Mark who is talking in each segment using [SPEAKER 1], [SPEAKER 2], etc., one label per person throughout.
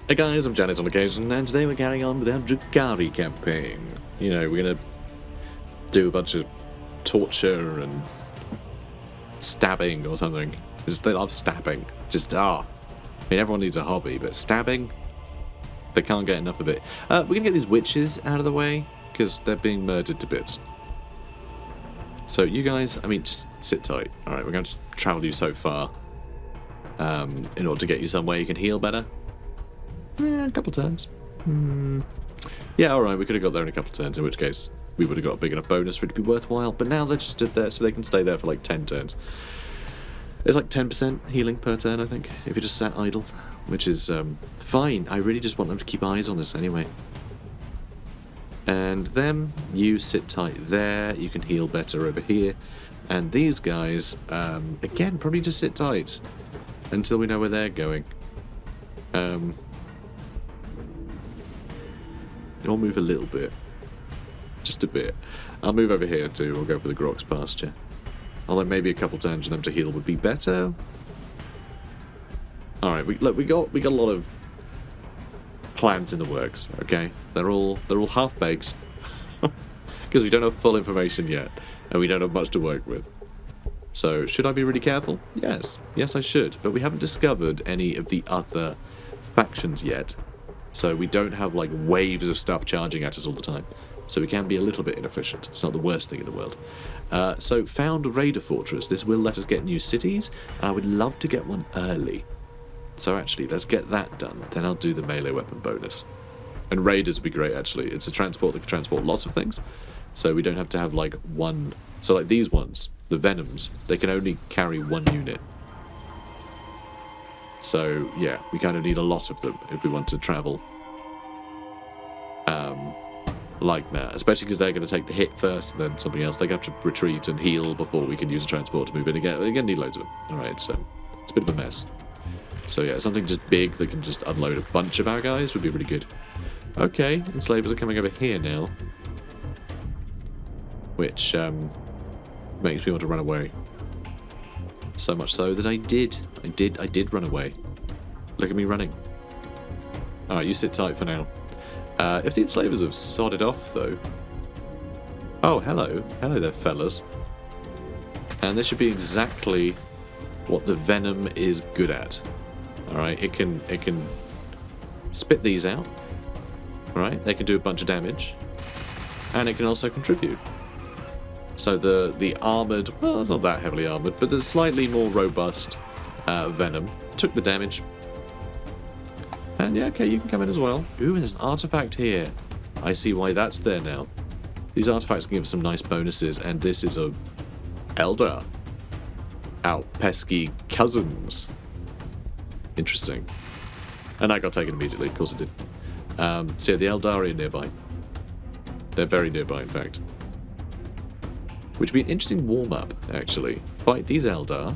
[SPEAKER 1] Hey guys, I'm Janet on occasion, and today we're carrying on with our Drukhari campaign. You know, we're gonna do a bunch of torture and stabbing or something. They love stabbing. I mean, everyone needs a hobby, but stabbing, they can't get enough of it. We're gonna get these witches out of the way, because they're being murdered to bits. So you guys, I mean, just sit tight. Alright, we're going to travel you so far in order to get you somewhere you can heal better. A couple turns. Yeah, alright, we could have got there in a couple turns, in which case we would have got a big enough bonus for it to be worthwhile, but now they're just stood there so they can stay there for like 10 turns. It's like 10% healing per turn, I think, if you just sat idle, which is fine. I really just want them to keep eyes on this anyway. And then you sit tight there, you can heal better over here, and these guys, again, probably just sit tight until we know where they're going. I'll move a little bit. Just a bit. I'll move over here too. We'll go for the Grok's pasture. Although maybe a couple turns for them to heal would be better. Alright, we got a lot of plans in the works, okay? They're all half-baked. Because we don't have full information yet. And we don't have much to work with. So, should I be really careful? Yes. Yes, I should. But we haven't discovered any of the other factions yet. So we don't have like waves of stuff charging at us all the time. So we can be a little bit inefficient. It's not the worst thing in the world. So found a raider fortress. This will let us get new cities, and I would love to get one early. So actually, let's get that done. Then I'll do the melee weapon bonus. And raiders would be great, actually. It's a transport that can transport lots of things. So we don't have to have like one. So like these ones, the Venoms, they can only carry one unit. So, yeah, we kind of need a lot of them if we want to travel like that. Especially because they're going to take the hit first and then something else. They're going to have to retreat and heal before we can use a transport to move in again. They're going to need loads of them. Alright, so it's a bit of a mess. So, yeah, something just big that can just unload a bunch of our guys would be really good. Okay, enslavers are coming over here now. Which makes me want to run away. So much so that I did run away. Look at me running. Alright, you sit tight for now. If the enslavers have sodded off, though... Oh, hello. Hello there, fellas. And this should be exactly what the Venom is good at. Alright, it can spit these out. Alright, they can do a bunch of damage. And it can also contribute. So the armoured, well, it's not that heavily armoured, but the slightly more robust Venom took the damage. And yeah, okay, you can come in as well. Ooh, and there's an artifact here. I see why that's there now. These artifacts can give us some nice bonuses, and this is a Eldar. Our pesky cousins. Interesting. And that got taken immediately, of course it did. So yeah, the Eldari are nearby. They're very nearby, in fact. Which would be an interesting warm-up, actually. Fight these Eldar.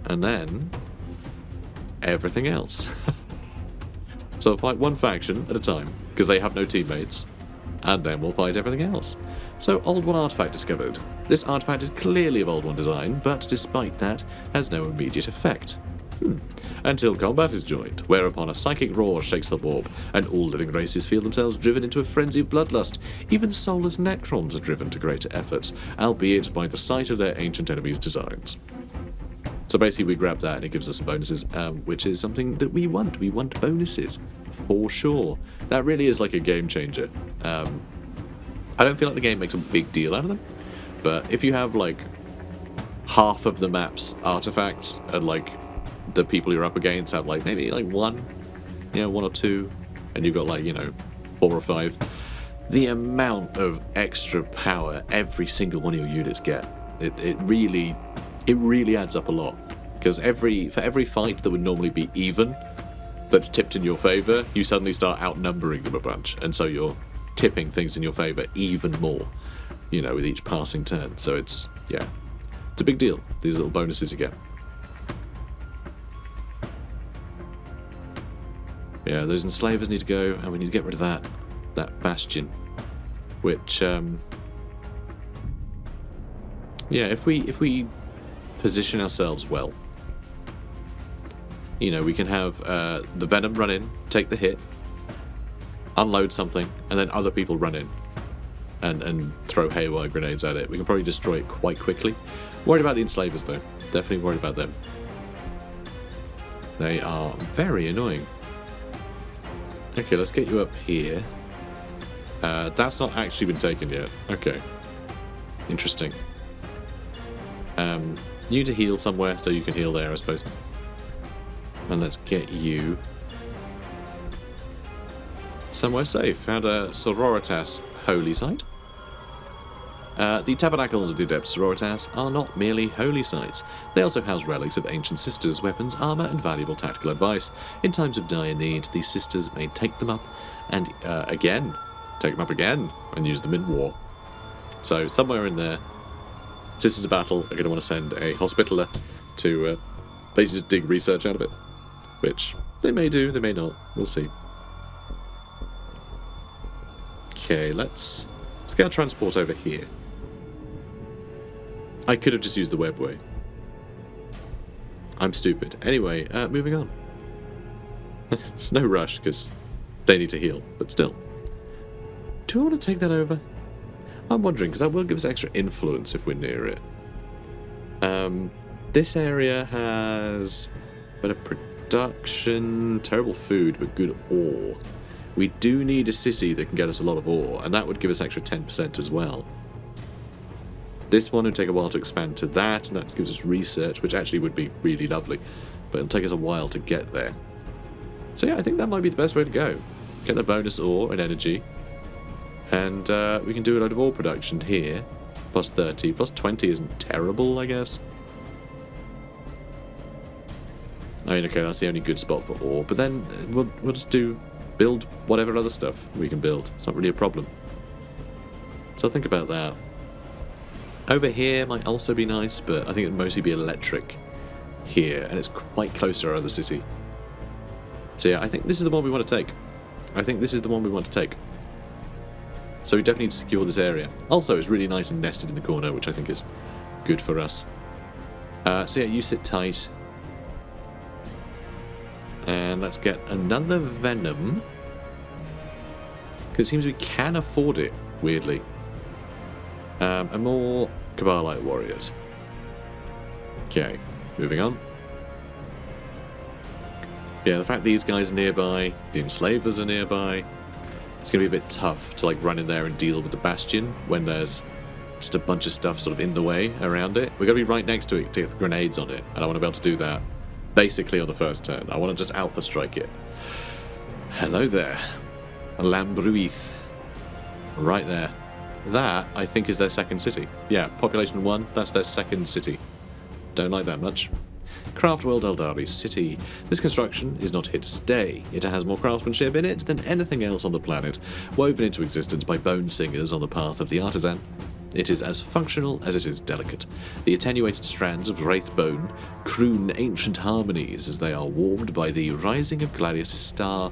[SPEAKER 1] And then... everything else. So fight one faction at a time, because they have no teammates. And then we'll fight everything else. So, Old One artifact discovered. This artifact is clearly of Old One design, but despite that, has no immediate effect. Until combat is joined, whereupon a psychic roar shakes the warp, and all living races feel themselves driven into a frenzy of bloodlust. Even soulless Necrons are driven to greater efforts, albeit by the sight of their ancient enemies' designs. So basically we grab that and it gives us some bonuses, which is something that we want. We want bonuses, for sure. That really is like a game changer. I don't feel like the game makes a big deal out of them, but if you have like half of the map's artifacts and like the people you're up against have like maybe like one or two, and you've got like 4 or 5, the amount of extra power every single one of your units get, it really adds up a lot. Because for every fight that would normally be even, that's tipped in your favour, you suddenly start outnumbering them a bunch, and so you're tipping things in your favour even more, with each passing turn. So it's a big deal, these little bonuses you get. Yeah, those enslavers need to go, and we need to get rid of that bastion, which if we position ourselves well, You know, we can have the Venom run in, take the hit, unload something, and then other people run in and throw haywire grenades at it. We can probably destroy it quite quickly. Worried about the enslavers, though. Definitely worried about them. They are very annoying. Okay, let's get you up here. That's not actually been taken yet. Okay. Interesting. You need to heal somewhere, so you can heal there, I suppose. And let's get you somewhere safe. Found a Sororitas holy site. The tabernacles of the Adept Sororitas are not merely holy sites. They also house relics of ancient sisters, weapons, armor, and valuable tactical advice. In times of dire need, these sisters may take them up and take them up again and use them in war. So somewhere in there, Sisters of Battle are going to want to send a Hospitaller to basically just dig research out of it. Which they may do, they may not. We'll see. Okay, let's get our transport over here. I could have just used the webway. I'm stupid. Anyway, moving on. There's no rush, because they need to heal, but still. Do I want to take that over? I'm wondering, because that will give us extra influence if we're near it. This area has better production, terrible food, but good ore. We do need a city that can get us a lot of ore, and that would give us extra 10% as well. This one would take a while to expand to that, and that gives us research, which actually would be really lovely, but it'll take us a while to get there. So yeah, I think that might be the best way to go. Get the bonus ore and energy, and we can do a load of ore production here. Plus 30, plus 20 isn't terrible, I guess. I mean, okay, that's the only good spot for ore, but then we'll just build whatever other stuff we can build. It's not really a problem. So think about that. Over here might also be nice, but I think it'd mostly be electric here, and it's quite close to our other city. So yeah, I think this is the one we want to take. So we definitely need to secure this area. Also, it's really nice and nested in the corner, which I think is good for us. So yeah, you sit tight. And let's get another Venom. Because it seems we can afford it, weirdly. And more Cabalite warriors. Okay, moving on. Yeah, the fact these guys are nearby, the enslavers are nearby, it's going to be a bit tough to like run in there and deal with the Bastion when there's just a bunch of stuff sort of in the way around it. We're going to be right next to it to get the grenades on it, and I want to be able to do that basically on the first turn. I want to just alpha strike it. Hello there. Lambruith. Right there. That, I think, is their second city. Yeah, population 1, that's their second city. Don't like that much. Craft World Eldari City. This construction is not here to stay. It has more craftsmanship in it than anything else on the planet, woven into existence by bone singers on the path of the artisan. It is as functional as it is delicate. The attenuated strands of wraith bone croon ancient harmonies as they are warmed by the rising of Gladius' star,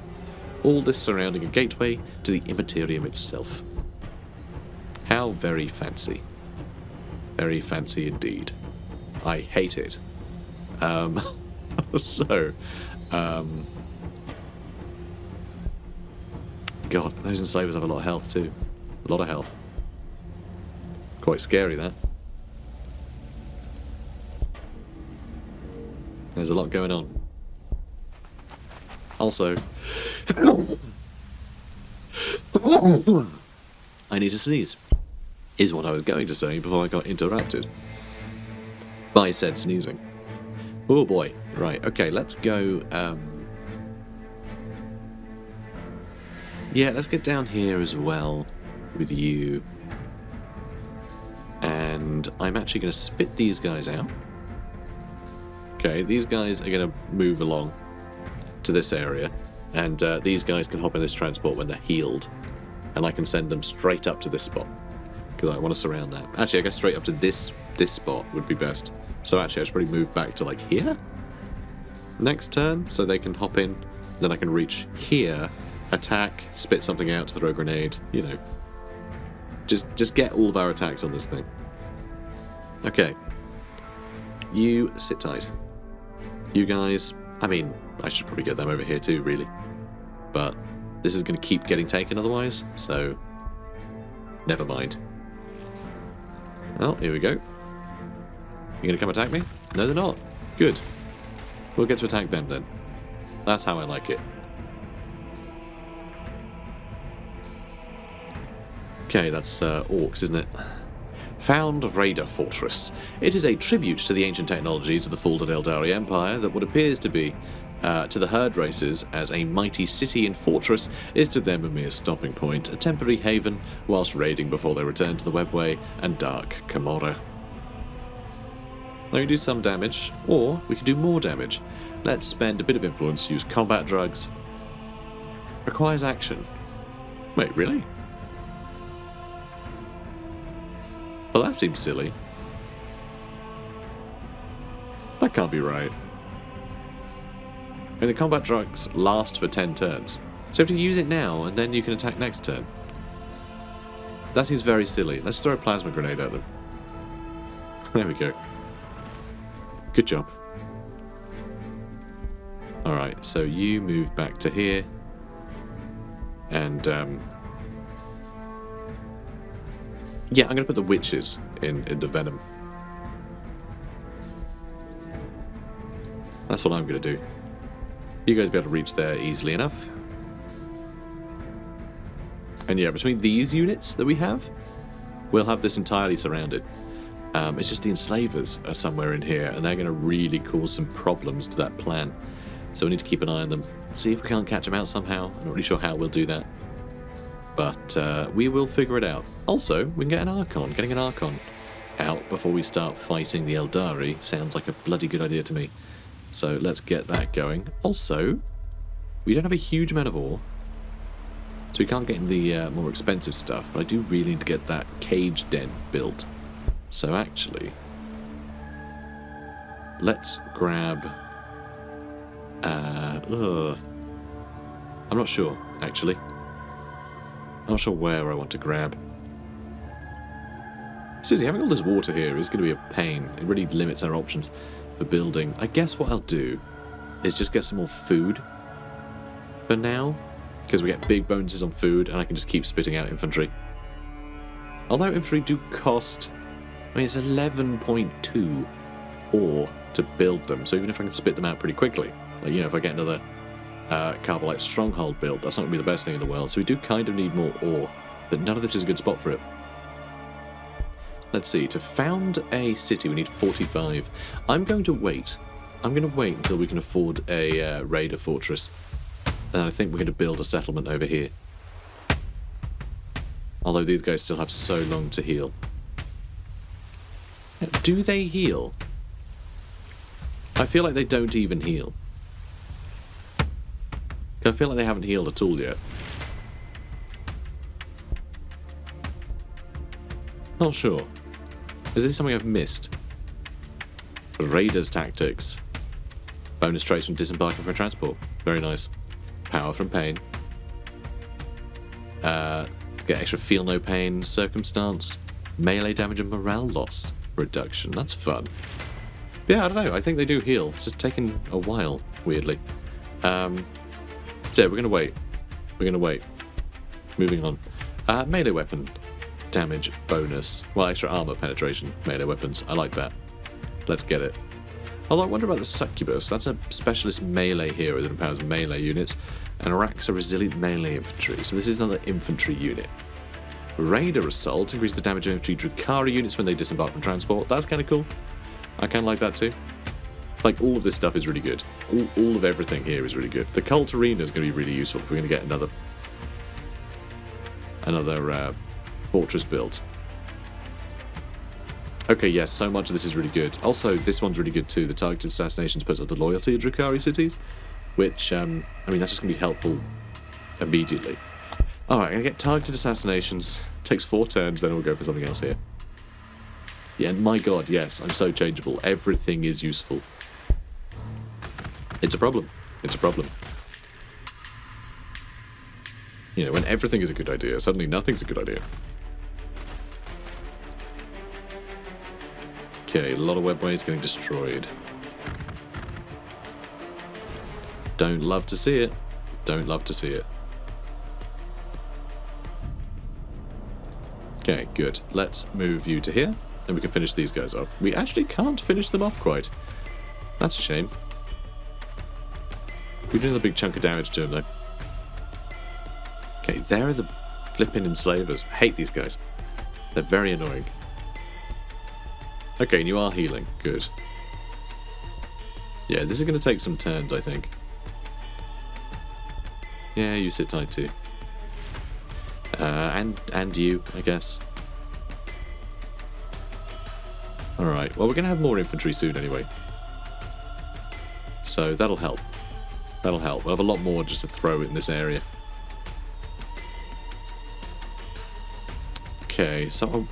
[SPEAKER 1] all this surrounding a gateway to the Immaterium itself. How very fancy. Very fancy indeed. I hate it. God, those enslavers have a lot of health too. A lot of health. Quite scary, that. There's a lot going on. Also, I need to sneeze, is what I was going to say before I got interrupted by said sneezing. Oh boy. Right, okay, let's go, yeah, let's get down here as well with you. And I'm actually going to spit these guys out. Okay, these guys are going to move along to this area, and these guys can hop in this transport when they're healed, and I can send them straight up to this spot, because I want to surround that. Actually, I guess straight up to this spot would be best. So actually, I should probably move back to, like, here? Next turn, so they can hop in, then I can reach here, attack, spit something out, throw a grenade, you know. Just get all of our attacks on this thing. Okay. You sit tight. You guys I mean, I should probably get them over here too, really. But this is going to keep getting taken otherwise, so never mind. Well, here we go. You going to come attack me? No, they're not. Good. We'll get to attack them then. That's how I like it. Okay, that's orcs, isn't it? Found Raider Fortress. It is a tribute to the ancient technologies of the folded Eldari Empire that what appears to be, to the herd races, as a mighty city and fortress, is to them a mere stopping point, a temporary haven, whilst raiding before they return to the Webway and Dark Camorra. Now we can do some damage, or we can do more damage. Let's spend a bit of influence, use combat drugs. Requires action. Wait, really? Well, that seems silly. That can't be right. And the combat drugs last for 10 turns. So you have to use it now, and then you can attack next turn. That seems very silly. Let's throw a plasma grenade at them. There we go. Good job. Alright, so you move back to here. And, yeah, I'm going to put the witches into Venom. That's what I'm going to do. You guys will be able to reach there easily enough. And yeah, between these units that we have, we'll have this entirely surrounded. It's just the enslavers are somewhere in here, and they're going to really cause some problems to that plan. So we need to keep an eye on them. See if we can't catch them out somehow. I'm not really sure how we'll do that. But we will figure it out. Also, we can get an Archon. Getting an Archon out before we start fighting the Eldari sounds like a bloody good idea to me. So let's get that going. Also, we don't have a huge amount of ore, so we can't get in the more expensive stuff, but I do really need to get that cage den built. So actually, let's grab... I'm not sure, actually. I'm not sure where I want to grab. Seriously, having all this water here is going to be a pain. It really limits our options for building. I guess what I'll do is just get some more food for now, because we get big bonuses on food, and I can just keep spitting out infantry. Although infantry do cost... I mean, it's 11.2 ore to build them, so even if I can spit them out pretty quickly, like, you know, if I get another Carbolite Stronghold built, that's not going to be the best thing in the world, so we do kind of need more ore, but none of this is a good spot for it. Let's see, to found a city we need 45. I'm going to wait. I'm going to wait until we can afford a raider fortress, and I think we're going to build a settlement over here. Although these guys still have so long to heal. Do they heal? I feel like they don't even heal. I feel like they haven't healed at all yet. Not sure. Is there something I've missed? Raiders tactics. Bonus traits from disembarking from transport. Very nice. Power from pain. Get extra feel no pain circumstance. Melee damage and morale loss reduction. That's fun. But yeah, I don't know. I think they do heal. It's just taken a while, weirdly. So yeah, we're going to wait. We're going to wait. Moving on. Melee weapon damage bonus. Well, extra armor penetration. Melee weapons. I like that. Let's get it. Although I wonder about the Succubus. That's a specialist melee hero that empowers melee units and racks a resilient melee infantry. So this is another infantry unit. Raider Assault. Increase the damage of infantry Drukhari units when they disembark from transport. That's kind of cool. I kind of like that too. Like, all of this stuff is really good. All of everything here is really good. The Cult Arena is going to be really useful if we're going to get another fortress built. Okay, yes, so much of this is really good. Also, this one's really good too. The targeted assassinations puts up the loyalty of Drukhari cities, which, I mean, that's just going to be helpful immediately. Alright, I'm going to get targeted assassinations. Takes 4 turns, then we'll go for something else here. Yeah, and my god, yes, I'm so changeable. Everything is useful. It's a problem. It's a problem. You know, when everything is a good idea, suddenly nothing's a good idea. Okay, a lot of webways getting destroyed. Don't love to see it. Don't love to see it. Okay, good. Let's move you to here, and we can finish these guys off. We actually can't finish them off quite. That's a shame. We're doing a big chunk of damage to them, though. Okay, there are the flipping enslavers. I hate these guys. They're very annoying. Okay, and you are healing. Good. Yeah, this is going to take some turns, I think. Yeah, you sit tight too. And you, I guess. Alright, well we're going to have more infantry soon anyway. So that'll help. That'll help. We'll have a lot more just to throw in this area. Okay, so...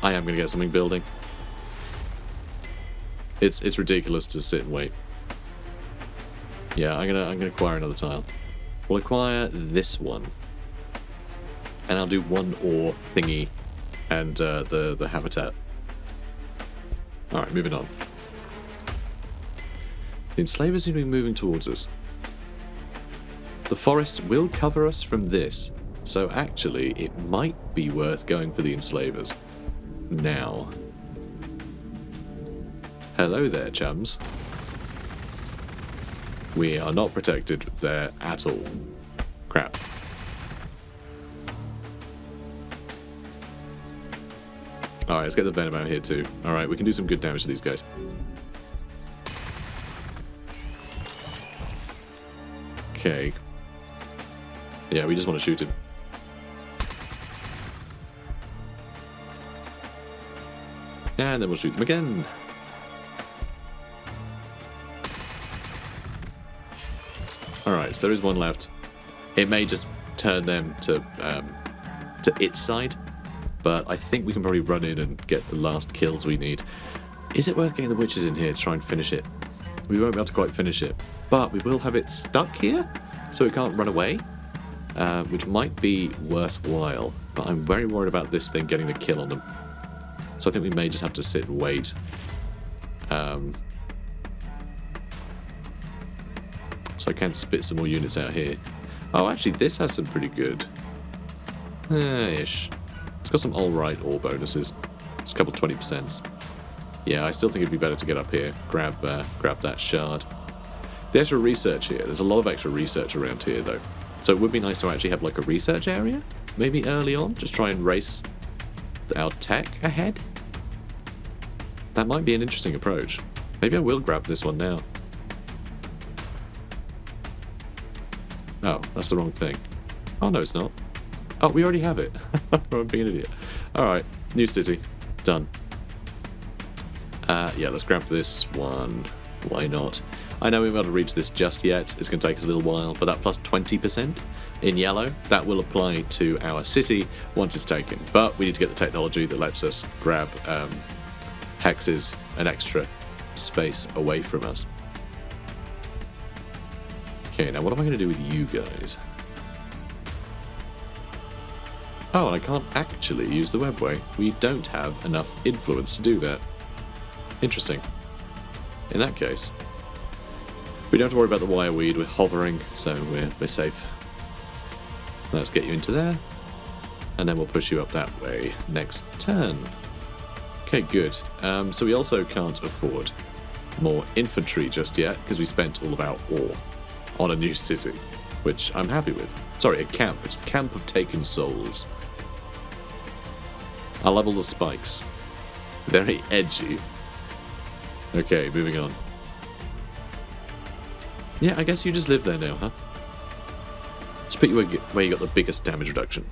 [SPEAKER 1] I am going to get something building. It's ridiculous to sit and wait. Yeah, I'm gonna acquire another tile. We'll acquire this one. And I'll do one ore thingy and the habitat. Alright, moving on. The enslavers seem to be moving towards us. The forests will cover us from this, so actually it might be worth going for the enslavers. Now. Hello there, chums. We are not protected there at all. Crap. Alright, let's get the venom out here too. Alright, we can do some good damage to these guys. Okay. Yeah, we just want to shoot him. And then we'll shoot them again. Alright, so there is one left. It may just turn them to its side, but I think we can probably run in and get the last kills we need. Is it worth getting the witches in here to try and finish it? We won't be able to quite finish it, but we will have it stuck here, so it can't run away, which might be worthwhile, but I'm very worried about this thing getting the kill on them. So I think we may just have to sit and wait. So I can spit some more units out here. Oh, actually, this has some pretty good. Ish. It's got some alright ore bonuses. It's a couple 20%. Yeah, I still think it'd be better to get up here. Grab that shard. The extra research here. There's a lot of extra research around here, though. So it would be nice to actually have like a research area. Maybe early on. Just try and race our tech ahead. That might be an interesting approach. Maybe I will grab this one now. Oh, that's the wrong thing. Oh, no, it's not. Oh, we already have it. I'm being an idiot. Alright, new city. Done. Yeah, let's grab this one. Why not? I know we won't be able to reach this just yet. It's going to take us a little while, but that plus 20% in yellow, that will apply to our city once it's taken. But we need to get the technology that lets us grab hexes an extra space away from us. Okay, now what am I going to do with you guys? Oh, and I can't actually use the webway. We don't have enough influence to do that. Interesting. In that case, we don't have to worry about the wireweed. We're hovering, so we're safe. Let's get you into there, and then we'll push you up that way next turn. Okay, good. So we also can't afford more infantry just yet, because we spent all of our ore on a new city, which I'm happy with. Sorry, a camp. It's the Camp of Taken Souls. I'll level the spikes. Very edgy. Okay, moving on. Yeah, I guess you just live there now, huh? Let's put you where you got the biggest damage reduction.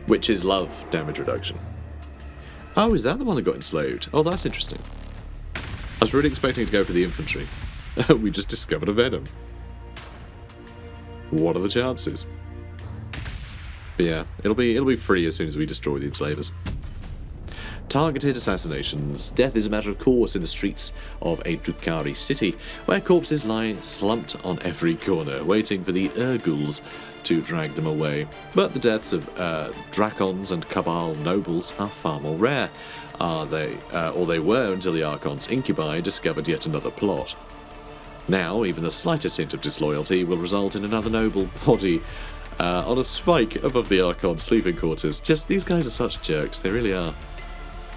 [SPEAKER 1] Witches love damage reduction. Oh, is that the one that got enslaved? Oh, that's interesting. I was really expecting to go for the infantry. We just discovered a venom. What are the chances? But yeah, it'll be free as soon as we destroy the enslavers. Targeted assassinations. Death is a matter of course in the streets of a Drukhari city, where corpses lie slumped on every corner, waiting for the Urguls to drag them away. But the deaths of Dracons and Cabal nobles are far more rare, or they were until the Archon's Incubi discovered yet another plot. Now, even the slightest hint of disloyalty will result in another noble body on a spike above the Archon's sleeping quarters. Just, these guys are such jerks, they really are.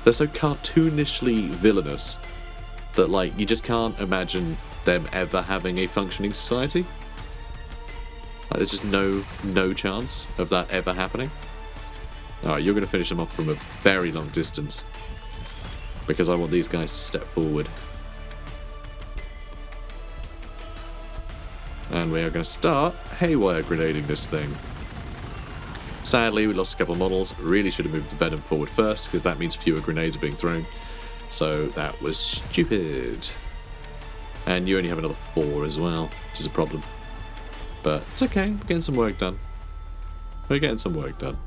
[SPEAKER 1] They're so cartoonishly villainous that, like, you just can't imagine them ever having a functioning society. Like, there's just no chance of that ever happening. Alright, you're going to finish them off from a very long distance, because I want these guys to step forward. And we are going to start haywire grenading this thing. Sadly, we lost a couple of models. Really should have moved the Venom forward first, because that means fewer grenades are being thrown. So that was stupid. And you only have another 4 as well, which is a problem. But it's okay, we're getting some work done. We're getting some work done.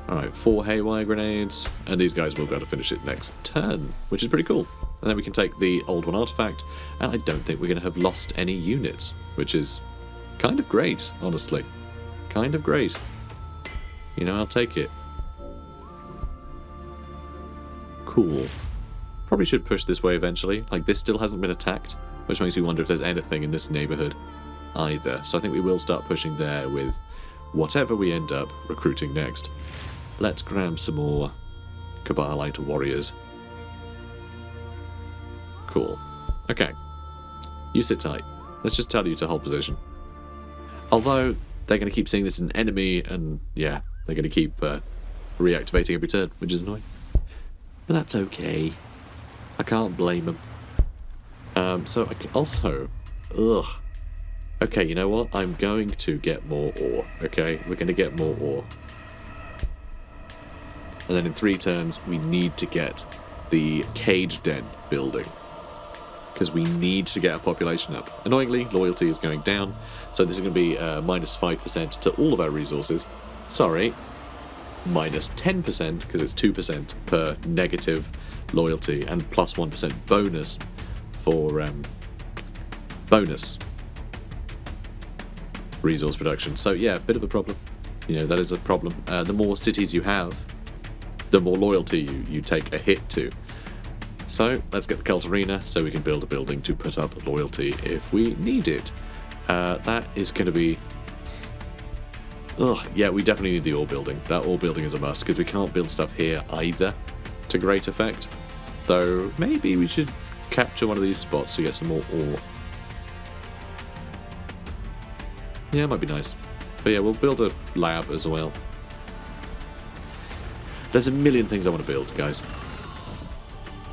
[SPEAKER 1] Alright, 4 haywire grenades, and these guys will be able to finish it next turn, which is pretty cool. And then we can take the Old One artifact, and I don't think we're going to have lost any units, which is kind of great, honestly. Kind of great. You know, I'll take it. Cool. Probably should push this way eventually. Like, this still hasn't been attacked, which makes me wonder if there's anything in this neighborhood either. So I think we will start pushing there with whatever we end up recruiting next. Let's grab some more Cabalite warriors. Cool. Okay. You sit tight. Let's just tell you to hold position. Although, they're going to keep seeing this as an enemy, and yeah, they're going to keep reactivating every turn, which is annoying. But that's okay. I can't blame them. So, I also... Ugh. Okay, you know what? I'm going to get more ore, okay? We're going to get more ore. And then in 3 turns, we need to get the cage den building, because we need to get our population up. Annoyingly, loyalty is going down, so this is going to be minus 5% to all of our resources. Sorry, minus 10%, because it's 2% per negative loyalty, and plus 1% bonus for bonus resource production. So yeah, a bit of a problem. You know, that is a problem. The more cities you have, the more loyalty you take a hit to. So let's get the Cult Arena so we can build a building to put up loyalty if we need it. That is going to be... Ugh, yeah, we definitely need the ore building. That ore building is a must, because we can't build stuff here either to great effect. Though maybe we should capture one of these spots to get some more ore. Yeah, it might be nice. But yeah, we'll build a lab as well. There's a million things I want to build, guys.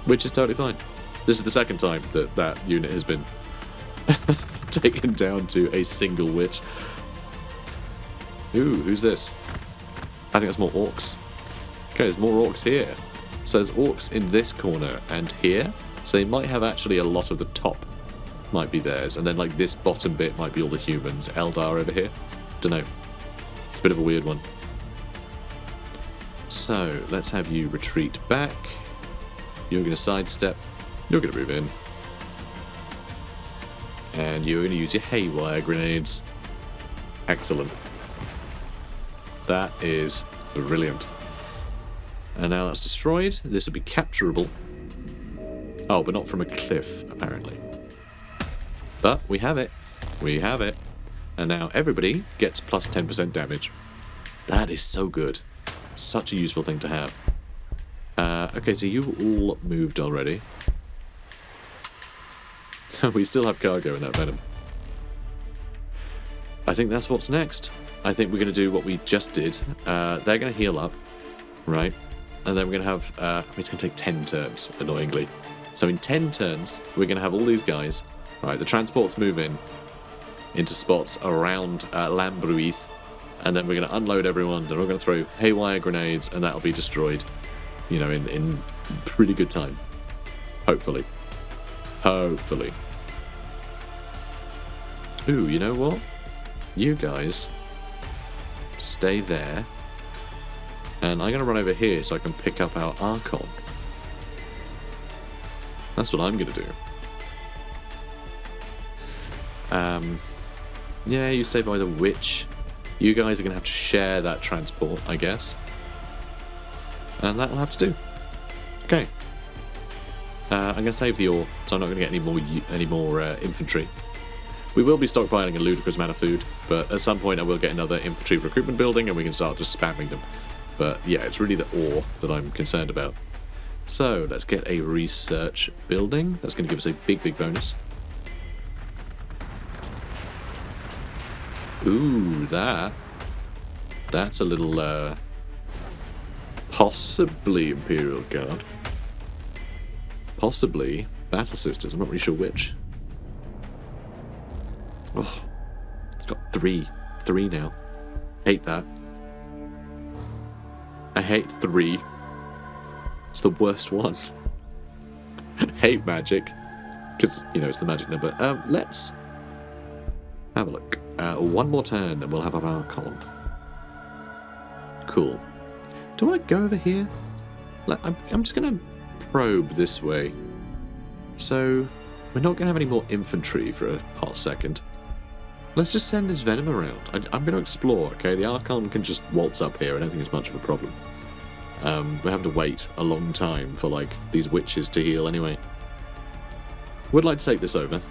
[SPEAKER 1] Which is totally fine. This is the second time that that unit has been taken down to a single witch. Ooh, who's this? I think that's more orcs. Okay, there's more orcs here. So there's orcs in this corner and here. So they might have actually a lot of the top might be theirs. And then like this bottom bit might be all the humans. Eldar over here. Dunno. It's a bit of a weird one. So, let's have you retreat back. You're going to sidestep. You're going to move in. And you're going to use your haywire grenades. Excellent. That is brilliant. And now that's destroyed. This will be capturable. Oh, but not from a cliff, apparently. But we have it. We have it. And now everybody gets plus 10% damage. That is so good. Such a useful thing to have. Okay, so you've all moved already. We still have cargo in that venom. I think that's what's next. I think we're going to do what we just did. They're going to heal up, right? And then we're going to have... it's going to take 10 turns, annoyingly. So in 10 turns, we're going to have all these guys. Right, the transports move into spots around Lambruith. And then we're going to unload everyone, then we're going to throw haywire grenades, and that'll be destroyed, you know, in pretty good time. Hopefully. Hopefully. Ooh, you know what? You guys stay there. And I'm going to run over here so I can pick up our Archon. That's what I'm going to do. Yeah, you stay by the witch. You guys are going to have to share that transport, I guess. And that'll have to do. Okay. I'm going to save the ore, so I'm not going to get any more infantry. We will be stockpiling a ludicrous amount of food, but at some point I will get another infantry recruitment building and we can start just spamming them. But yeah, it's really the ore that I'm concerned about. So let's get a research building. That's going to give us a big bonus. Ooh, that's a little, possibly Imperial Guard. Possibly Battle Sisters, I'm not really sure which. Oh, it's got three now. Hate that. I hate 3. It's the worst one. Hate magic. Because, you know, it's the magic number. Let's have a look. One more turn and we'll have our Archon. Cool. Do I go over here? I'm just going to probe this way. So, we're not going to have any more infantry for a hot second. Let's just send this Venom around. I'm going to explore, okay? The Archon can just waltz up here. I don't think it's much of a problem. We're having to wait a long time for, like, these witches to heal anyway. Would like to take this over.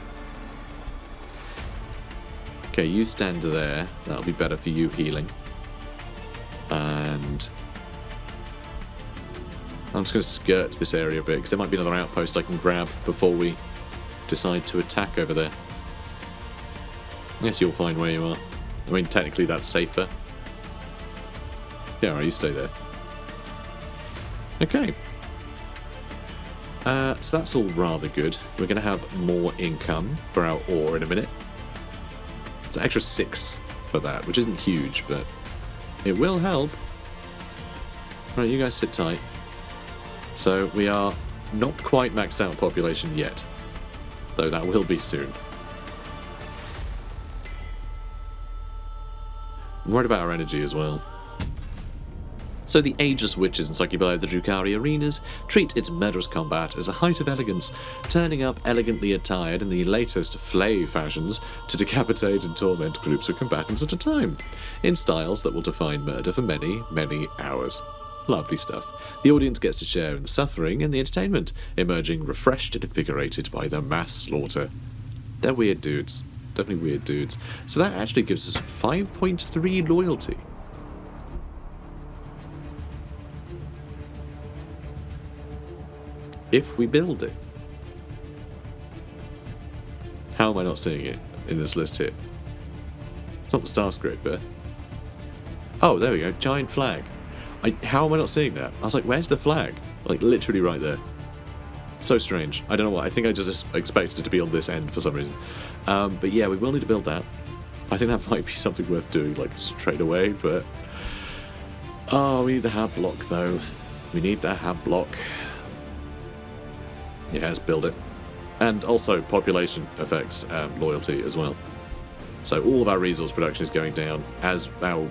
[SPEAKER 1] Okay, you stand there. That'll be better for you healing. And I'm just going to skirt this area a bit, because there might be another outpost I can grab before we decide to attack over there. Yes, you'll find where you are. I mean, technically that's safer. Yeah, alright, you stay there. Okay. So that's all rather good. We're going to have more income for our ore in a minute. It's an extra 6 for that, which isn't huge, but it will help. Right, you guys sit tight. So we are not quite maxed out population yet, though that will be soon. I'm worried about our energy as well. So the ageless witches and succubi of the Drukhari arenas treat its murderous combat as a height of elegance, turning up elegantly attired in the latest flay fashions to decapitate and torment groups of combatants at a time, in styles that will define murder for many, many hours. Lovely stuff. The audience gets to share in the suffering and the entertainment, emerging refreshed and invigorated by the mass slaughter. They're weird dudes. Definitely weird dudes. So that actually gives us 5.3 loyalty. If we build it. How am I not seeing it in this list here? It's not the star script, but... Oh, there we go. Giant flag. How am I not seeing that? I was like, where's the flag? Like, literally right there. So strange. I don't know what. I think I just expected it to be on this end for some reason. But yeah, we will need to build that. I think that might be something worth doing, like, straight away, but... Oh, we need the hab block, though. We need the hab block. Yeah, let's build it. And also, population affects loyalty as well. So all of our resource production is going down as our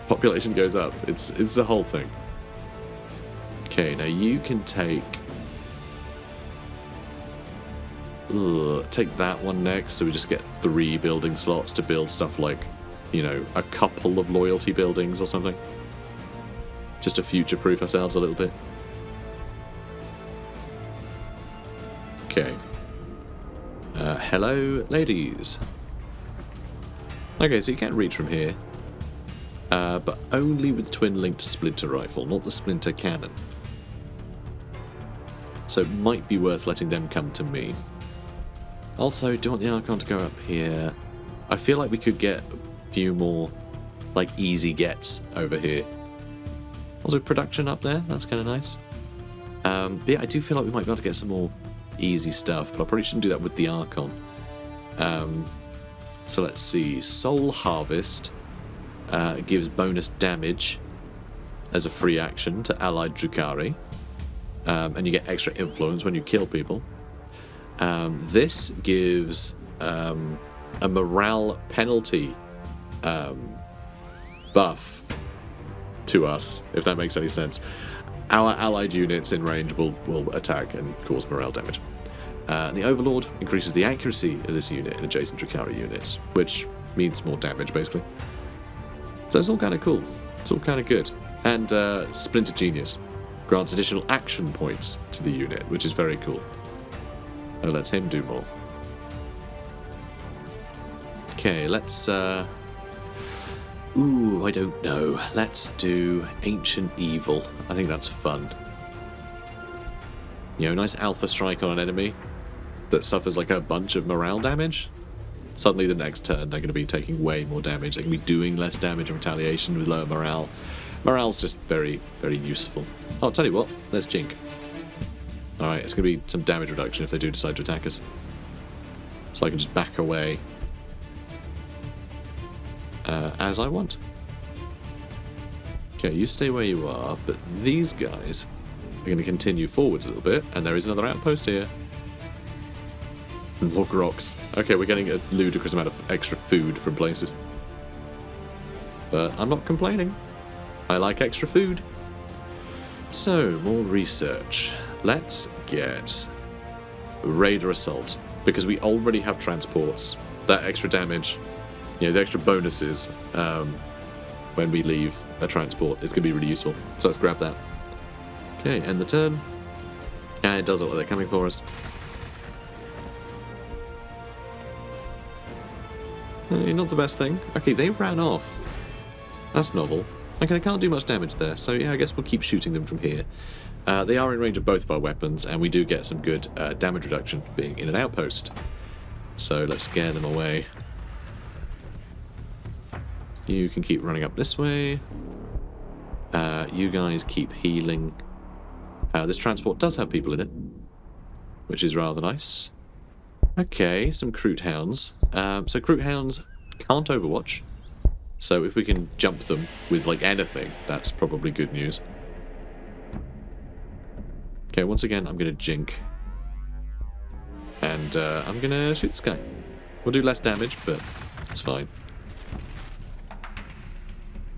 [SPEAKER 1] population goes up. It's the whole thing. Okay, now you can take... take that one next, so we just get 3 building slots to build stuff like, you know, a couple of loyalty buildings or something. Just to future-proof ourselves a little bit. Okay. Hello, ladies. Okay, so you can reach from here. But only with twin-linked splinter rifle, not the splinter cannon. So it might be worth letting them come to me. Also, do you want the Archon to go up here? I feel like we could get a few more, like, easy gets over here. Also, production up there, that's kind of nice. But yeah, I do feel like we might be able to get some more easy stuff, but I probably shouldn't do that with the Archon. So let's see. Soul Harvest gives bonus damage as a free action to allied Drukhari. And you get extra influence when you kill people. This gives a morale penalty buff to us, if that makes any sense. Our allied units in range will attack and cause morale damage. The Overlord increases the accuracy of this unit in adjacent Drukhari units, which means more damage, basically. So it's all kind of cool. It's all kind of good. And Splinter Genius grants additional action points to the unit, which is very cool. And lets him do more. Okay, let's... Ooh, I don't know. Let's do Ancient Evil. I think that's fun. You know, nice alpha strike on an enemy that suffers like a bunch of morale damage. Suddenly the next turn they're going to be taking way more damage. They can be doing less damage in retaliation with lower morale. Morale's just very, very useful. Oh, I'll tell you what, let's Jink. Alright, it's going to be some damage reduction if they do decide to attack us. So I can just back away as I want. Okay, you stay where you are, but these guys are going to continue forwards a little bit, and there is another outpost here. More groks. Okay, we're getting a ludicrous amount of extra food from places. But I'm not complaining. I like extra food. So, more research. Let's get Raider Assault, because we already have transports. That extra damage, you know, the extra bonuses when we leave a transport is going to be really useful. So let's grab that. Okay, end the turn. And it does look like they're coming for us. Not the best thing. Okay, they ran off. That's novel. Okay, they can't do much damage there, so yeah, I guess we'll keep shooting them from here. They are in range of both of our weapons, and we do get some good damage reduction being in an outpost. So let's scare them away. You can keep running up this way. You guys keep healing. This transport does have people in it, which is rather nice. Okay, some Kroot Hounds. So Kroot Hounds can't Overwatch. So if we can jump them with, like, anything, that's probably good news. Okay, once again, I'm going to Jink. And I'm going to shoot this guy. We'll do less damage, but it's fine.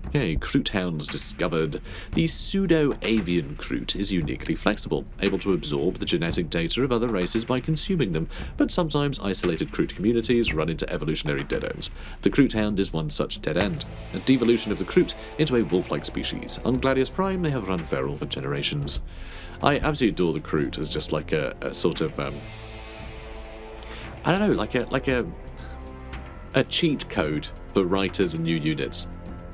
[SPEAKER 1] Okay, Kroot Hounds discovered. The pseudo-avian Kroot is uniquely flexible, able to absorb the genetic data of other races by consuming them, but sometimes isolated Kroot communities run into evolutionary dead ends. The Kroot Hound is one such dead end, a devolution of the Kroot into a wolf-like species. On Gladius Prime, they have run feral for generations. I absolutely adore the Kroot as just like a sort of, I don't know, like a cheat code for writers and new units.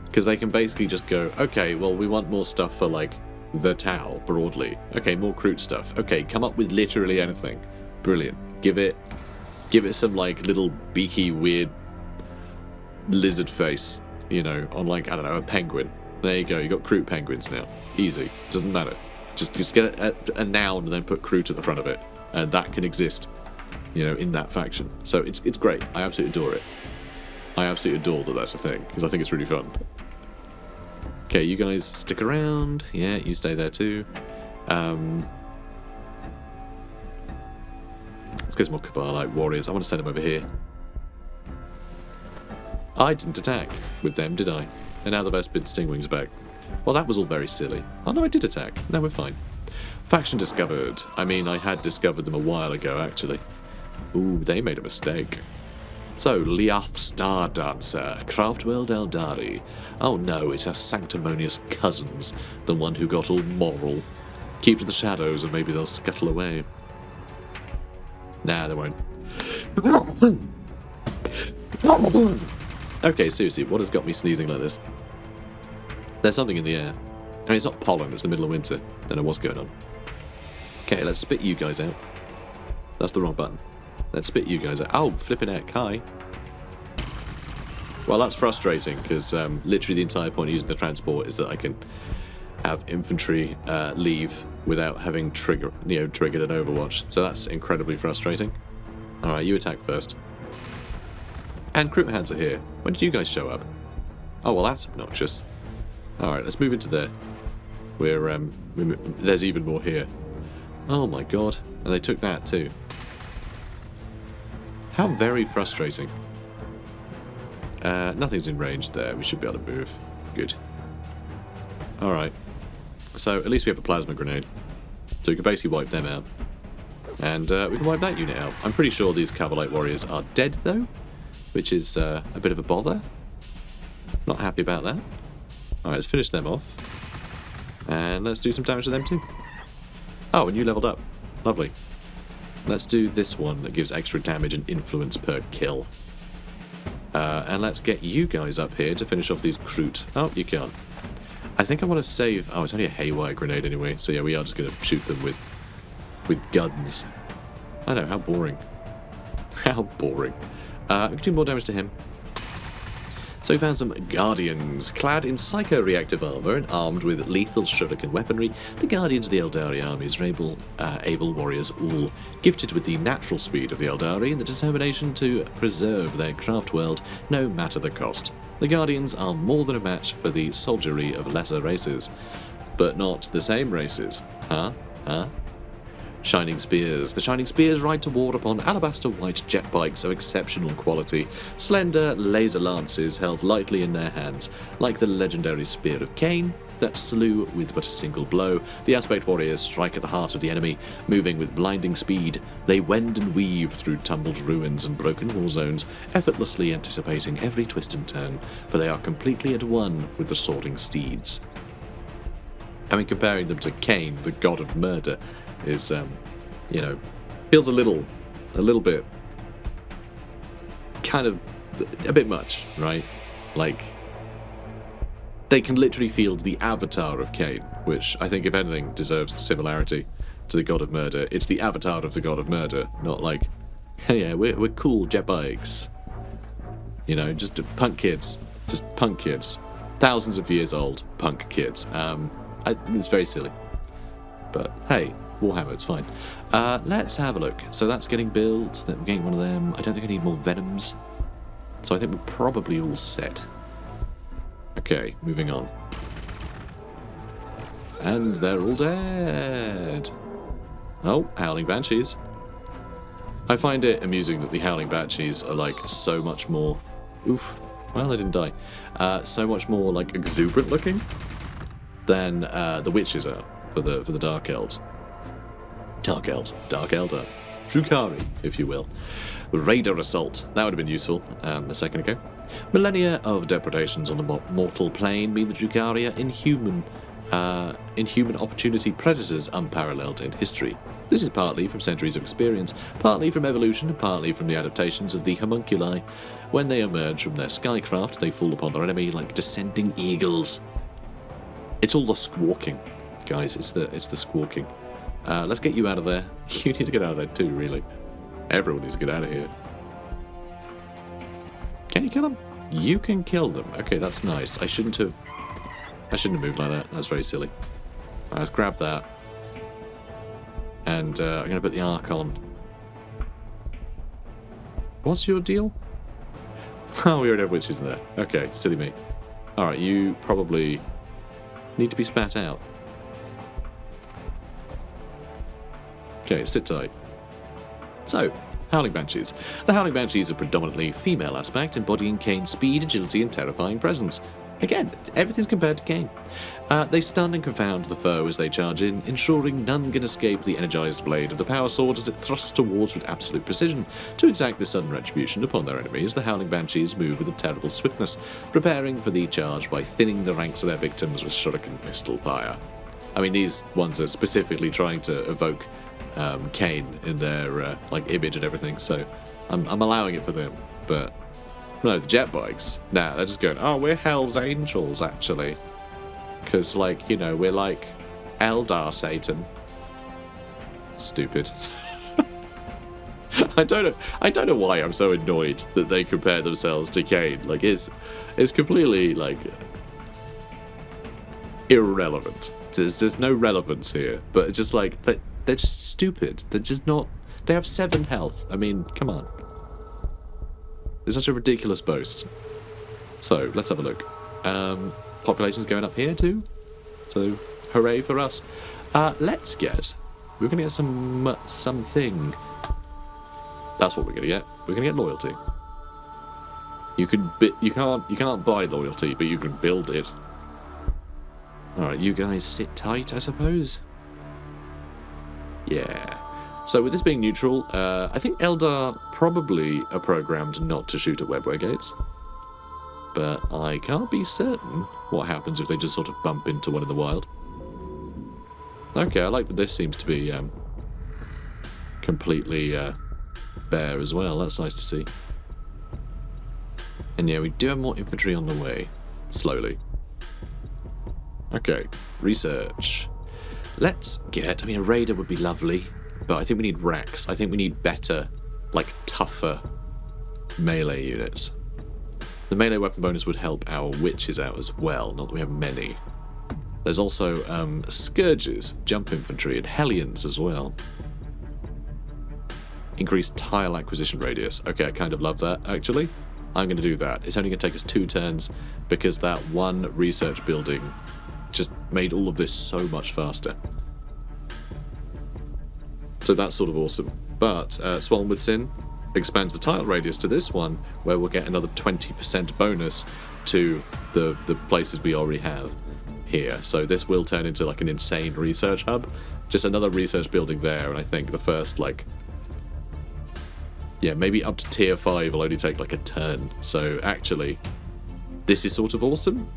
[SPEAKER 1] Because they can basically just go, okay, well, we want more stuff for, like, the Tau, broadly. Okay, more Kroot stuff. Okay, come up with literally anything. Brilliant. Give it some, like, little beaky, weird lizard face, you know, on, like, I don't know, a penguin. There you go, you got Kroot penguins now. Easy. Doesn't matter. Just get a noun and then put Kroot at the front of it. And that can exist, you know, in that faction. So it's great. I absolutely adore it. I absolutely adore that that's a thing, because I think it's really fun. Okay, you guys stick around. Yeah, you stay there too. Let's get some more Kabbalite warriors. I want to send them over here. I didn't attack with them, did I? And now the best bit Stingwings are back. Well, that was all very silly. Oh no, I did attack. No, we're fine. Faction discovered. I mean, I had discovered them a while ago, actually. Ooh, they made a mistake. So, Liath Star Dancer, Craftworld Eldari. Oh no, it's our sanctimonious cousins, the one who got all moral. Keep to the shadows and maybe they'll scuttle away. Nah, they won't. Okay, seriously, what has got me sneezing like this? There's something in the air. I mean, it's not pollen, it's the middle of winter. Don't know what's going on. Okay, let's spit you guys out. That's the wrong button. Let's spit you guys out. Oh, flipping heck, hi. Well, that's frustrating, because literally the entire point of using the transport is that I can have infantry leave without having triggered an Overwatch. So that's incredibly frustrating. Alright, you attack first. And Kroot Hounds are here. When did you guys show up? Oh, well, that's obnoxious. Alright, let's move into there. There's even more here. Oh my god. And they took that too. How very frustrating. Nothing's in range there. We should be able to move. Good. Alright. So, at least we have a plasma grenade. So we can basically wipe them out. And we can wipe that unit out. I'm pretty sure these Kabbalite warriors are dead, though. Which is a bit of a bother. Not happy about that. Alright, let's finish them off. And let's do some damage to them too. Oh, and you leveled up. Lovely. Let's do this one that gives extra damage and influence per kill. And let's get you guys up here to finish off these Kroot. Oh, you can't. I think I want to save... Oh, it's only a haywire grenade anyway. So yeah, we are just going to shoot them with guns. I know, how boring. How boring. We can do more damage to him. So we found some Guardians. Clad in psycho-reactive armour and armed with lethal shuriken weaponry, the Guardians of the Eldari armies are able warriors, all gifted with the natural speed of the Eldari and the determination to preserve their craft world no matter the cost. The Guardians are more than a match for the soldiery of lesser races. But not the same races. Huh? Shining Spears. The Shining Spears ride to war upon alabaster white jet bikes of exceptional quality, slender laser lances held lightly in their hands, like the legendary Spear of Cain that slew with but a single blow. The Aspect Warriors strike at the heart of the enemy, moving with blinding speed. They wend and weave through tumbled ruins and broken war zones, effortlessly anticipating every twist and turn, for they are completely at one with the soaring steeds. I mean, comparing them to Cain, the god of murder, is, you know, feels a little bit, kind of, a bit much, right? Like, they can literally field the avatar of Cain, which I think, if anything, deserves similarity to the god of murder. It's the avatar of the god of murder, not like, hey, yeah, we're cool jet bikes. You know, just punk kids. Just punk kids. Thousands of years old punk kids. It's very silly. But, hey, Warhammer, it's fine. Let's have a look. So that's getting built. We're getting one of them. I don't think I need more Venoms. So I think we're probably all set. Okay, moving on. And they're all dead. Oh, Howling Banshees. I find it amusing that the Howling Banshees are like so much more... Oof. Well, they didn't die. So much more like exuberant looking than the witches are for the Dark Elves. Dark Eldar. Drukhari, if you will. Raider Assault. That would have been useful a second ago. Millennia of depredations on the mortal plane mean the Drukhari are inhuman opportunity predators unparalleled in history. This is partly from centuries of experience, partly from evolution, and partly from the adaptations of the homunculi. When they emerge from their skycraft, they fall upon their enemy like descending eagles. It's all the squawking, guys. It's the squawking. Let's get you out of there. You need to get out of there too, really. Everyone needs to get out of here. Can you kill them? You can kill them. Okay, that's nice. I shouldn't have moved like that. That's very silly. Right, let's grab that. And I'm going to put the arc on. What's your deal? Oh, we already have witches in there. Okay, silly me. Alright, you probably need to be spat out. Okay, sit tight. So, Howling Banshees. The Howling Banshees are predominantly female aspect, embodying Cain's speed, agility, and terrifying presence. Again, everything's compared to Cain. They stun and confound the foe as they charge in, ensuring none can escape the energized blade of the power sword as it thrusts towards with absolute precision. To exact this sudden retribution upon their enemies, the Howling Banshees move with a terrible swiftness, preparing for the charge by thinning the ranks of their victims with shuriken pistol fire. I mean, these ones are specifically trying to evoke Cain in their like image and everything, so I'm allowing it for them. But no, the jet bikes, nah, they're just going, oh, we're Hell's Angels actually, because like, you know, we're like Eldar Satan. Stupid. I don't know why I'm so annoyed that they compare themselves to Cain. Like, it's completely like irrelevant. There's no relevance here, but it's just like they're just stupid. They're just not. They have 7 health. I mean, come on. It's such a ridiculous boast. So let's have a look. Population's going up here too. So hooray for us. Let's get. We're gonna get something. That's what we're gonna get. We're gonna get loyalty. You can't buy loyalty, but you can build it. Alright, you guys sit tight, I suppose? Yeah. So with this being neutral, I think Eldar probably are programmed not to shoot at webware gates. but I can't be certain what happens if they just sort of bump into one in the wild. Okay, I like that this seems to be completely bare as well. That's nice to see. And yeah, we do have more infantry on the way. Slowly. Okay, research. Let's get... I mean, a raider would be lovely, but I think we need racks. I think we need better, like, tougher melee units. The melee weapon bonus would help our witches out as well, not that we have many. There's also scourges, jump infantry, and hellions as well. Increased tile acquisition radius. Okay, I kind of love that, actually. I'm going to do that. It's only going to take us 2 turns because that one research building just made all of this so much faster. So that's sort of awesome. But Swollen with Sin expands the tile radius to this one, where we'll get another 20% bonus to the places we already have here. So this will turn into like an insane research hub. Just another research building there, and I think the first, like... yeah, maybe up to tier 5 will only take like a turn. So actually, this is sort of awesome,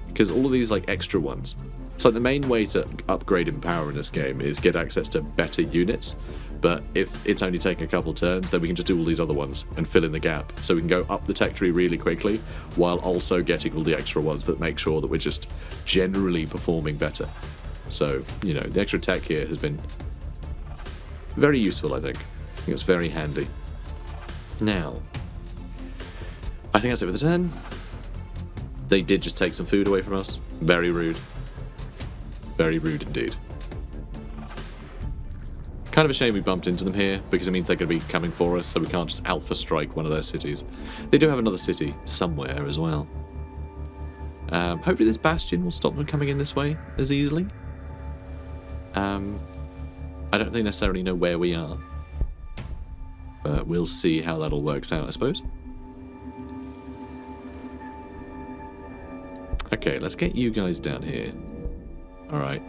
[SPEAKER 1] because all of these like extra ones. It's like the main way to upgrade in power in this game is get access to better units, but if it's only taking a couple turns, then we can just do all these other ones and fill in the gap. So we can go up the tech tree really quickly, while also getting all the extra ones that make sure that we're just generally performing better. So, you know, the extra tech here has been very useful, I think. I think it's very handy. Now, I think that's it for the turn. They did just take some food away from us. Very rude. Very rude indeed. Kind of a shame we bumped into them here, because it means they're going to be coming for us, so we can't just alpha strike one of their cities. They do have another city somewhere as well. Hopefully this bastion will stop them coming in this way as easily. I don't think necessarily know where we are. But we'll see how that all works out, I suppose. Okay, let's get you guys down here. Alright.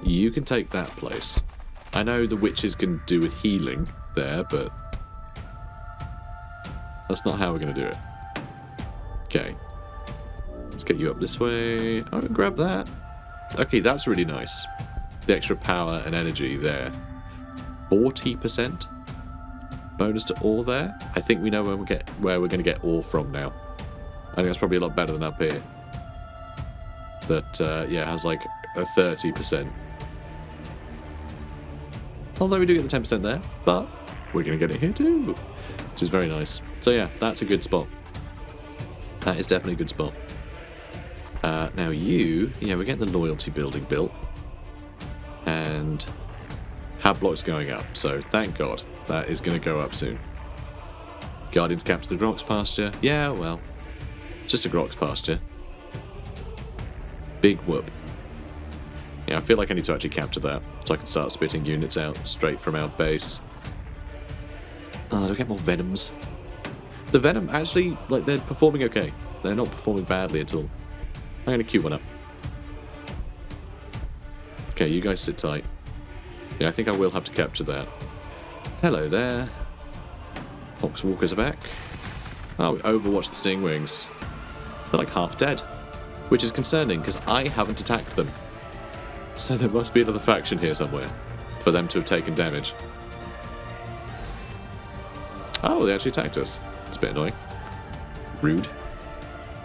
[SPEAKER 1] You can take that place. I know the witches can do with healing there, but that's not how we're going to do it. Okay. Let's get you up this way. Oh, grab that. Okay, that's really nice. The extra power and energy there. 40% bonus to ore there. I think we know where we're going to get ore from now. I think that's probably a lot better than up here. But yeah, it has like a 30%. Although we do get the 10% there, but we're going to get it here too, which is very nice. So yeah, that's a good spot. That is definitely a good spot. Now you, yeah, we're getting the loyalty building built. And hab block's going up, so thank God. That is going to go up soon. Guardians capture the Grox pasture. Yeah, well, just a Grox pasture. Big whoop. Yeah, I feel like I need to actually capture that, so I can start spitting units out straight from our base. Do I get more Venoms? The Venom, actually, like, they're performing okay. They're not performing badly at all. I'm going to queue one up. Okay, you guys sit tight. Yeah, I think I will have to capture that. Hello there. Foxwalkers are back. Oh, we overwatched the Stingwings. They're like half dead. Which is concerning, because I haven't attacked them. So there must be another faction here somewhere for them to have taken damage. Oh, they actually attacked us. It's a bit annoying. Rude.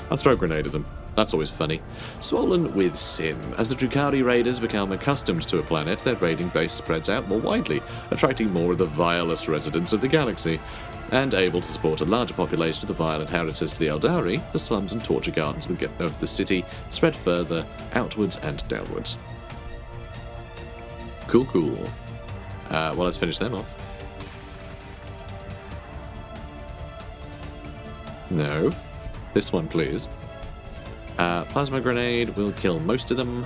[SPEAKER 1] I'll throw a grenade at them. That's always funny. Swollen with Sin. As the Drukhari raiders become accustomed to a planet, their raiding base spreads out more widely, attracting more of the vilest residents of the galaxy. And able to support a larger population of the violent heritors to the Eldari, the slums and torture gardens of the city spread further outwards and downwards. Cool, cool. Well, let's finish them off. No. This one, please. Plasma grenade will kill most of them.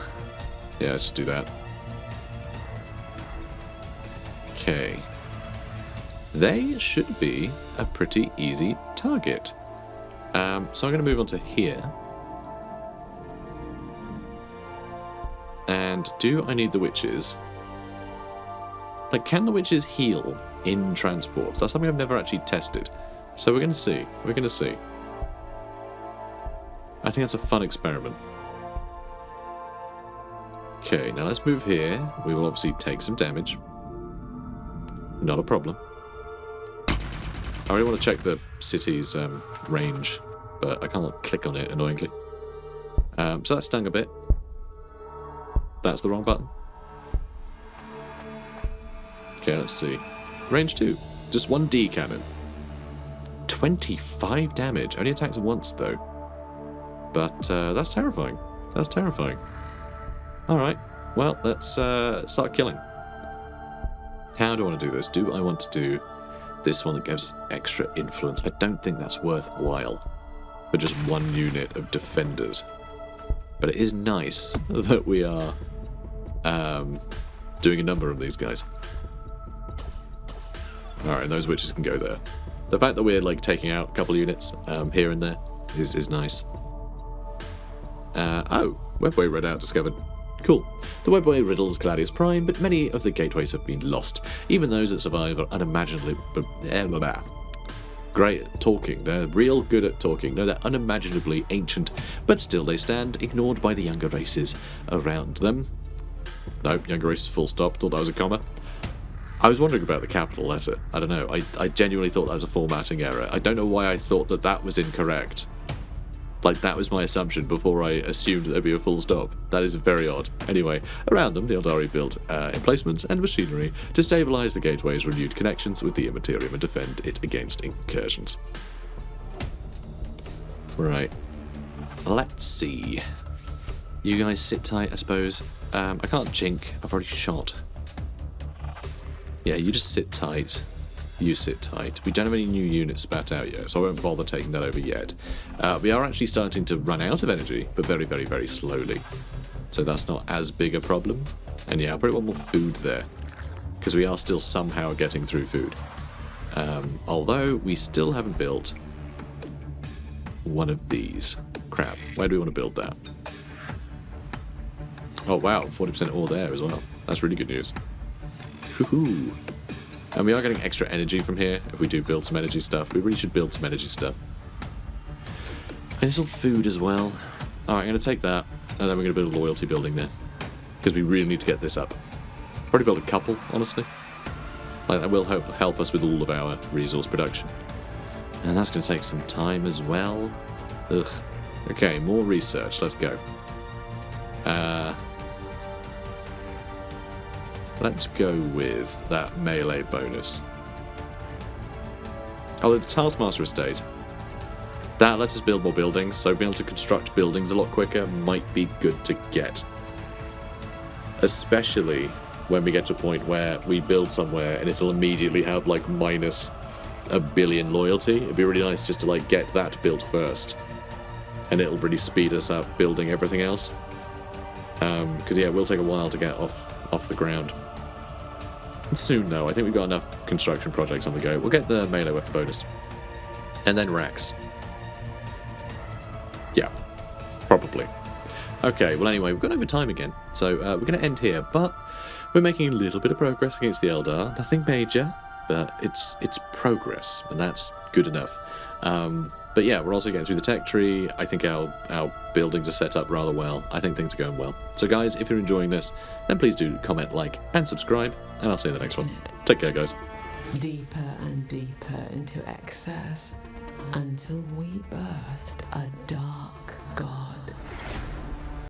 [SPEAKER 1] Yeah, let's just do that. Okay. They should be a pretty easy target. So I'm going to move on to here. And do I need the witches? Like, can the witches heal in transport? That's something I've never actually tested. So we're going to see. We're going to see. I think that's a fun experiment. Okay, now let's move here. We will obviously take some damage. Not a problem. I really want to check the city's range, but I can't click on it, annoyingly. So that stung a bit. That's the wrong button. Okay, let's see. Range 2. Just 1D cannon. 25 damage. Only attacks once, though. But that's terrifying. That's terrifying. Alright, well, let's start killing. How do I want to do this? Do I want to do this one that gives extra influence? I don't think that's worthwhile for just one unit of defenders. But it is nice that we are doing a number of these guys. Alright, and those witches can go there. The fact that we're like taking out a couple of units here and there is nice. Oh, webway readout discovered. Cool. The webway riddles Gladius Prime, but many of the gateways have been lost. Even those that survive are unimaginably... great at talking. They're real good at talking. No, they're unimaginably ancient, but still they stand, ignored by the younger races around them. No, younger races full stop. Thought that was a comma. I was wondering about the capital letter. I don't know. I genuinely thought that was a formatting error. I don't know why I thought that that was incorrect. Like, that was my assumption before I assumed there'd be a full stop. That is very odd. Anyway, around them, the Eldari built emplacements and machinery to stabilise the gateway's renewed connections with the Immaterium and defend it against incursions. Right. Let's see. You guys sit tight, I suppose. I can't jink. I've already shot. Yeah, you just sit tight. You sit tight. We don't have any new units spat out yet, so I won't bother taking that over yet. We are actually starting to run out of energy, but very, very, very slowly. So that's not as big a problem. And yeah, I'll probably want more food there, because we are still somehow getting through food. Although we still haven't built one of these. Crap. Where do we want to build that? Oh wow, 40% ore there as well. That's really good news. Woohoo! And we are getting extra energy from here if we do build some energy stuff. We really should build some energy stuff. And some food as well. Alright, I'm going to take that, and then we're going to build a loyalty building there. Because we really need to get this up. Probably build a couple, honestly. Like, that will help us with all of our resource production. And that's going to take some time as well. Ugh. Okay, more research. Let's go. Let's go with that melee bonus. Although the Taskmaster Estate, that lets us build more buildings, so being able to construct buildings a lot quicker might be good to get. Especially when we get to a point where we build somewhere and it'll immediately have like minus a billion loyalty. It'd be really nice just to like get that built first. And it'll really speed us up building everything else. Because yeah, it will take a while to get off the ground. Soon though, I think we've got enough construction projects on the go. We'll get the melee weapon bonus. And then racks. Yeah, probably. Okay, well anyway, we've gone over time again, so we're going to end here, but we're making a little bit of progress against the Eldar. Nothing major, but it's progress, and that's good enough. But yeah, we're also getting through the tech tree. I think our buildings are set up rather well. I think things are going well. So guys, if you're enjoying this, then please do comment, like, and subscribe, and I'll see you in the next one. Take care, guys.
[SPEAKER 2] Deeper and deeper into excess, until we birthed a dark god.